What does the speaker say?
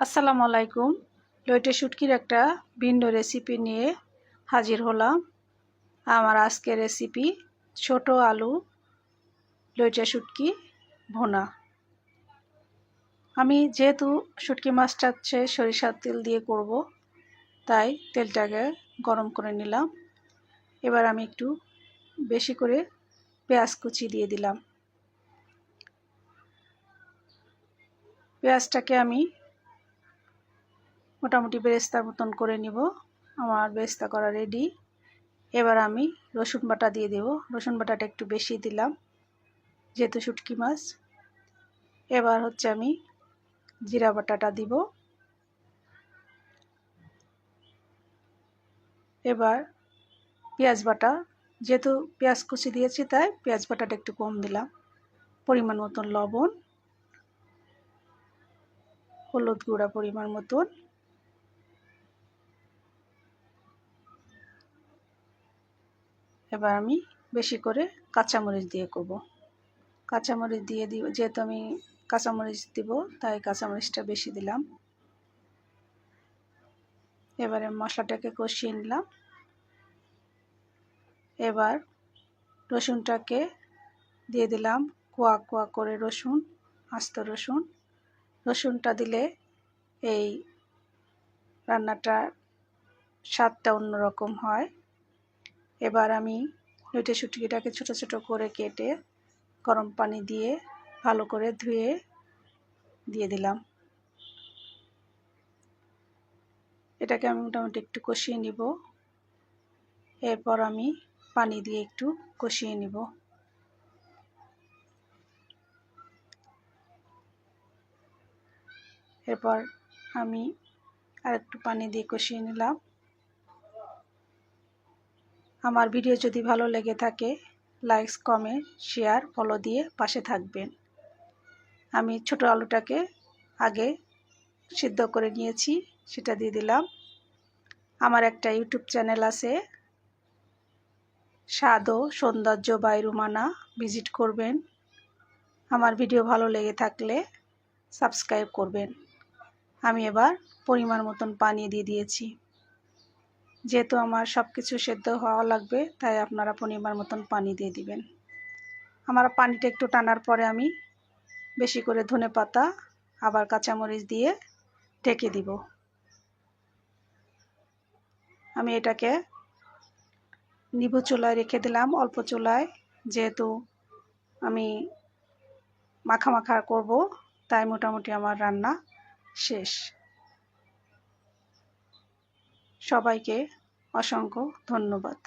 আসসালামু আলাইকুম। লইটে শুটকির একটা ভিন্ন রেসিপি নিয়ে হাজির হলাম। আমার আজকের রেসিপি ছোট আলু লইটে শুটকি ভুনা। আমি যেহেতু শুটকি মাছটা সরিষার তেল দিয়ে করব, তাই তেলটাকে গরম করে নিলাম। এবার আমি একটু বেশি করে পেঁয়াজ কুচি দিয়ে দিলাম। পেঁয়াজটাকে আমি মোটামুটি বেরেস্তার মতন করে নিব। আমার বেরেস্তা করা রেডি। এবার আমি রসুন বাটা দিয়ে দেব। রসুন বাটাটা একটু বেশি দিলাম যেহেতু শুটকি মাছ। এবার আমি জিরা বাটাটা দিব। এবার পেঁয়াজ বাটা, যেহেতু পেঁয়াজ কুচি দিয়েছি তাই পেঁয়াজ বাটাটা একটু কম দিলাম। পরিমাণ মতন লবণ, হলুদ গুঁড়া পরিমাণ মতন, এবার আমি বেশি করে কাঁচামরিচ দিয়ে করব। কাঁচামরিচ দিয়ে দিব, যেহেতু আমি কাঁচামরিচ দিব তাই কাঁচামরিচটা বেশি দিলাম। এবারে মশলাটাকে কষিয়ে নিলাম। এবার রসুনটাকে দিয়ে দিলাম, কোয়া কোয়া করে রসুন, আস্ত রসুন। রসুনটা দিলে এই রান্নাটার স্বাদটা অন্যরকম হয়। এবার আমি লইটে শুটকিটাকে ছোট ছোট করে কেটে গরম পানি দিয়ে ভালো করে ধুয়ে দিয়ে দিলাম। এটাকে আমি মোটামুটি একটু কষিয়ে নিব। এরপর আমি পানি দিয়ে একটু কষিয়ে নিব। এরপর আমি আরেকটু পানি দিয়ে কষিয়ে নিলাম। আমার ভিডিও যদি ভালো লেগে থাকে লাইক, কমেন্ট, শেয়ার, ফলো দিয়ে পাশে থাকবেন। আমি ছোট আলুটাকে আগে সিদ্ধ করে নিয়েছি, সেটা দিয়ে দিলাম। আমার একটা ইউটিউব চ্যানেল আছে, স্বাদ ও সৌন্দর্য বাই রুমানা, ভিজিট করবেন। আমার ভিডিও ভালো লেগে থাকলে সাবস্ক্রাইব করবেন। আমি এবার পরিমাণ মতন পানি দিয়ে দিয়েছি। যেহেতু আমার সব কিছু সেদ্ধ হওয়া লাগবে তাই আপনারা পরিমাণ মতন পানি দিয়ে দিবেন। আমার পানিটা একটু টানার পরে আমি বেশি করে ধনেপাতা আবার কাঁচামরিচ দিয়ে ঢেকে দিব। আমি এটাকে নিভু চুলায় রেখে দিলাম, অল্প চুলায়, যেহেতু আমি মাখা মাখা করব তাই মোটামুটি আমার রান্না শেষ। সবাইকে অসংখ্য ধন্যবাদ।